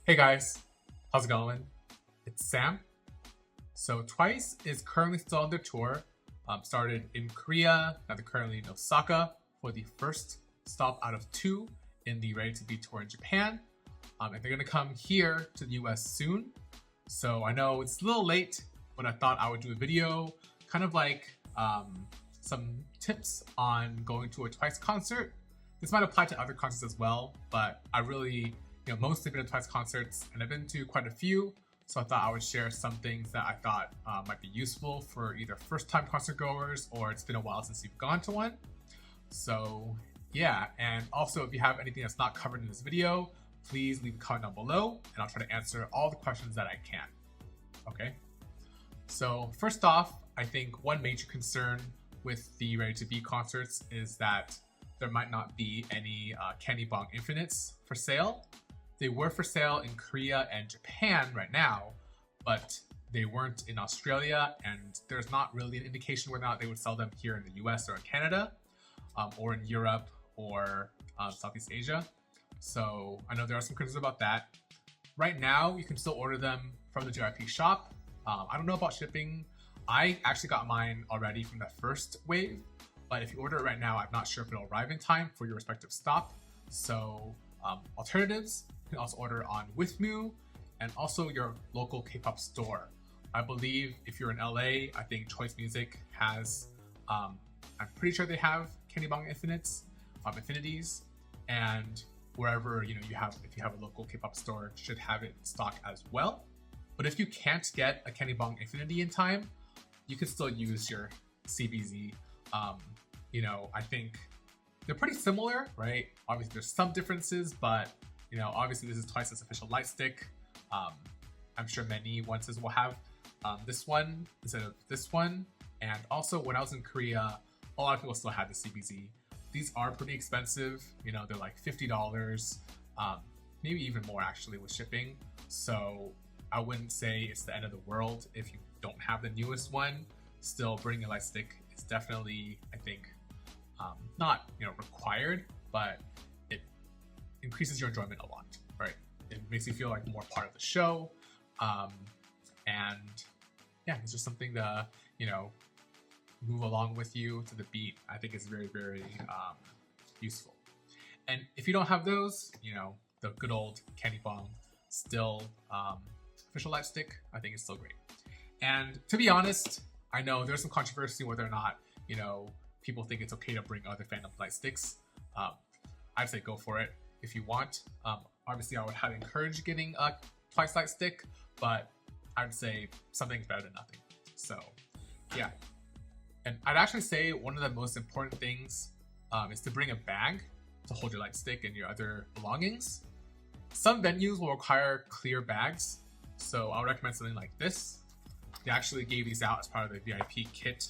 Hey guys, how's it going? It's Sam. So Twice is currently still on their tour. Started in Korea, now they're currently in Osaka for the first stop out of two in the Ready to Be tour in Japan. And they're gonna come here to the US soon. So I know it's a little late, but I thought I would do a video kind of like some tips on going to a Twice concert. This might apply to other concerts as well, but I really mostly been to Twice concerts, and I've been to quite a few. So I thought I would share some things that I thought might be useful for either first-time concert goers or it's been a while since you've gone to one. So yeah, and also if you have anything that's not covered in this video, please leave a comment down below, and I'll try to answer all the questions that I can. Okay. So first off, I think one major concern with the Ready to Be concerts is that there might not be any Candy Bong Infinites for sale. They were for sale in Korea and Japan right now, but they weren't in Australia, and there's not really an indication whether or not they would sell them here in the US or in Canada, or in Europe or Southeast Asia. So I know there are some concerns about that. Right now, you can still order them from the JYP shop. I don't know about shipping. I actually got mine already from the first wave, but if you order it right now, I'm not sure if it'll arrive in time for your respective stop. So alternatives, you can also order on Withmu and also your local K-pop store. I believe if you're in LA, I think Choice Music has, I'm pretty sure they have Candy Bong Infinites, Infinities, and wherever you have, if you have a local K-pop store, should have it in stock as well. But if you can't get a Candy Bong Infinity in time, you can still use your CBZ. I think they're pretty similar, right? Obviously, there's some differences, but obviously this is Twice's official light stick. I'm sure many ONCEs will have this one instead of this one. And also, when I was in Korea, a lot of people still had the CBZ. These are pretty expensive. They're like $50, maybe even more actually with shipping. So I wouldn't say it's the end of the world if you don't have the newest one. Still, bringing a light stick is definitely, I think, not required, but it increases your enjoyment a lot, right? It makes you feel like more part of the show, and yeah, it's just something to move along with you to the beat. I think is very, very useful. And if you don't have those, the good old Candy Bong still official light stick, I think it's still great. And to be honest, I know there's some controversy whether or not people think it's okay to bring other fandom light sticks. I'd say go for it if you want. Obviously, I would highly encourage getting a Twice light stick, but I'd say something's better than nothing. So yeah, and I'd actually say one of the most important things is to bring a bag to hold your light stick and your other belongings. Some venues will require clear bags, so I would recommend something like this. They actually gave these out as part of the VIP kit,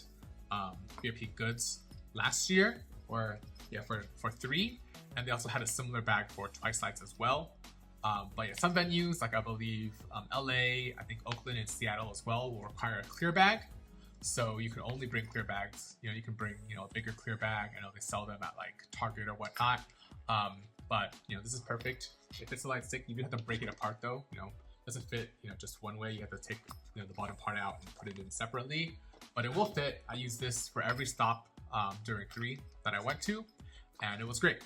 VIP goods last year, or yeah, for 3, and they also had a similar bag for Twice lights as well. But yeah, some venues, like I believe LA, I think Oakland and Seattle as well, will require a clear bag. So you can only bring clear bags. You can bring a bigger clear bag. I know they sell them at like Target or whatnot. But this is perfect. If it's a light stick, you do have to break it apart though. Doesn't fit just one way. You have to take the bottom part out and put it in separately. But it will fit. I used this for every stop during 3 that I went to, and it was great.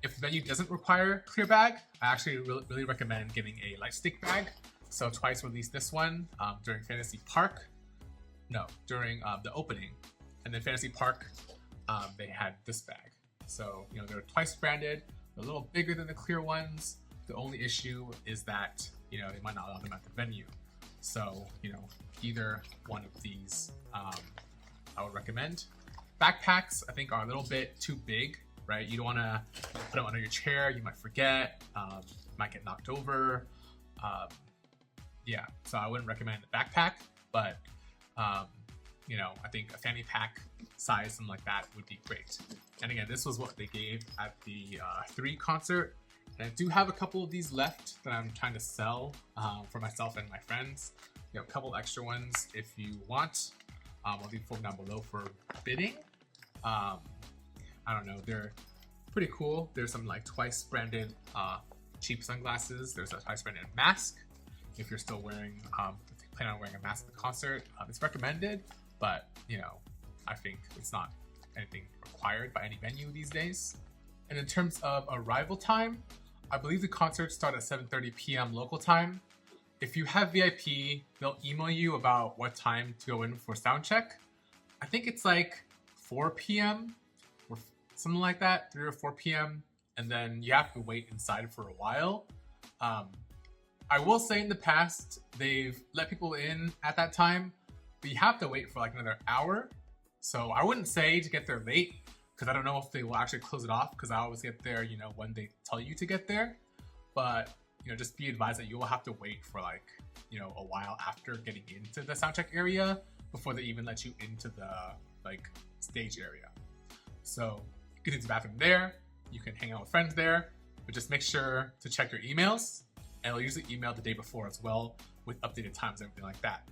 If the venue doesn't require clear bag, I actually really recommend getting a light stick bag. So Twice released this one during Fantasy Park. No, during the opening, and then Fantasy Park, they had this bag. So they're Twice branded. They're a little bigger than the clear ones. The only issue is that they might not allow them at the venue. So either one of these I would recommend. Backpacks I think are a little bit too big, right? You don't want to put them under your chair. You might forget. Might get knocked over. Yeah, so I wouldn't recommend a backpack, but I think a fanny pack size, something like that, would be great. And again, this was what they gave at the 3 concert. And I do have a couple of these left that I'm trying to sell for myself and my friends. A couple extra ones if you want. I'll leave the form down below for bidding. I don't know, they're pretty cool. There's some like Twice branded cheap sunglasses. There's a Twice branded mask. If you're still wearing, plan on wearing a mask at the concert, it's recommended, but you know, I think it's not anything required by any venue these days. And in terms of arrival time, I believe the concerts start at 7:30 p.m. local time. If you have VIP, they'll email you about what time to go in for sound check. I think it's like 4 p.m. or something like that, 3 or 4 p.m. And then you have to wait inside for a while. I will say in the past, they've let people in at that time, but you have to wait for like another hour. So I wouldn't say to get there late, because I don't know if they will actually close it off, because I always get there, you know, when they tell you to get there. But, you know, just be advised that you will have to wait for like, you know, a while after getting into the soundcheck area before they even let you into the like stage area. So you can use the bathroom there, you can hang out with friends there, but just make sure to check your emails. And I'll usually email the day before as well with updated times and everything like that.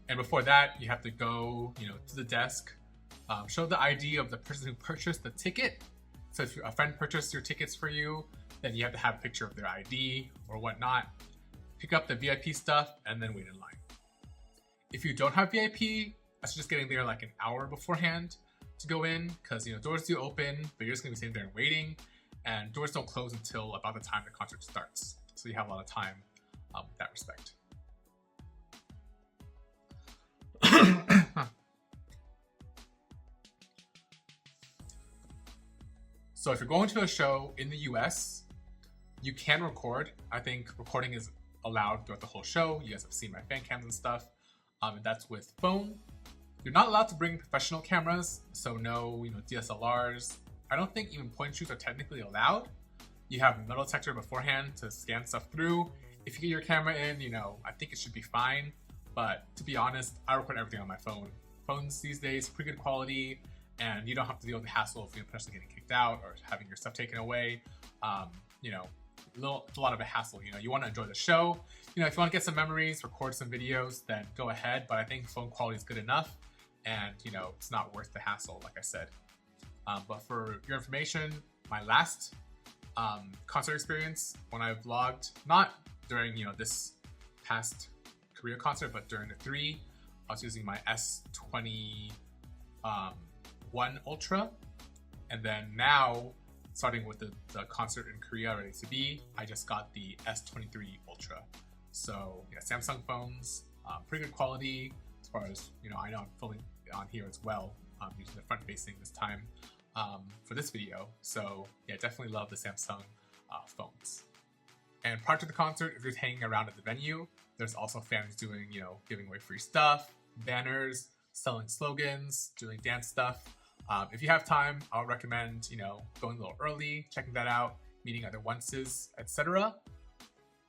And before that, you have to go, you know, to the desk, show the ID of the person who purchased the ticket. So if a friend purchased your tickets for you, then you have to have a picture of their ID or whatnot. Pick up the VIP stuff and then wait in line. If you don't have VIP, I suggest getting there like an hour beforehand to go in, because you know doors do open, but you're just gonna be sitting there and waiting, and doors don't close until about the time the concert starts. So you have a lot of time with that respect. So if you're going to a show in the US, you can record. I think recording is allowed throughout the whole show. You guys have seen my fan cams and stuff, and that's with phone. You're not allowed to bring professional cameras, so no, you know, DSLRs. I don't think even point and shoots are technically allowed. You have a metal detector beforehand to scan stuff through. If you get your camera in, you know, I think it should be fine. But to be honest, I record everything on my phone. Phones these days, pretty good quality, and you don't have to deal with the hassle of potentially getting kicked out or having your stuff taken away. You know, it's a lot of a hassle. You know, you want to enjoy the show. You know, if you want to get some memories, record some videos, then go ahead. But I think phone quality is good enough. And, you know, it's not worth the hassle, like I said. But for your information, my last concert experience, when I vlogged, not during, you know, this past Korea concert, but during the 3, I was using my S21 Ultra. And then now, starting with the concert in Korea ready to be, I just got the S23 Ultra. So, yeah, Samsung phones, pretty good quality as far as, you know, I know I'm filming on here as well, using the front facing this time for this video. So yeah, definitely love the Samsung phones. And prior to the concert, if you're hanging around at the venue, there's also fans doing, you know, giving away free stuff, banners, selling slogans, doing dance stuff. If you have time, I'll recommend, you know, going a little early, checking that out, meeting other onces, etc.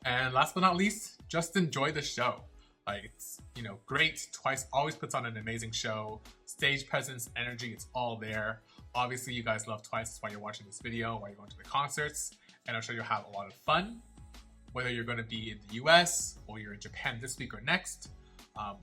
And last but not least, just enjoy the show. Like, it's, you know, great. Twice always puts on an amazing show. Stage presence, energy, it's all there. Obviously, you guys love Twice. That's why you're watching this video, why you're going to the concerts. And I'm sure you'll have a lot of fun. Whether you're going to be in the US, or you're in Japan this week or next,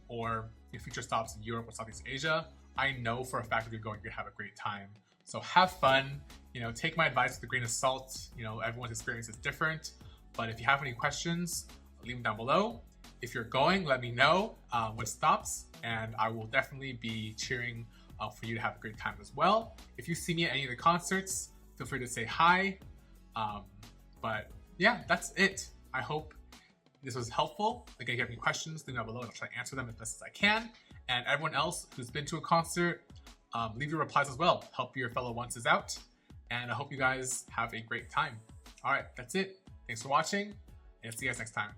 or your future stops in Europe or Southeast Asia, I know for a fact if you're going, you're going to have a great time. So have fun. You know, take my advice with a grain of salt. You know, everyone's experience is different. But if you have any questions, leave them down below. If you're going, let me know when it stops, and I will definitely be cheering for you to have a great time as well. If you see me at any of the concerts, feel free to say hi. But yeah, that's it. I hope this was helpful. Again, if you have any questions, leave them down below and I'll try to answer them as best as I can. And everyone else who's been to a concert, leave your replies as well. Help your fellow onces out. And I hope you guys have a great time. All right, that's it. Thanks for watching, and see you guys next time.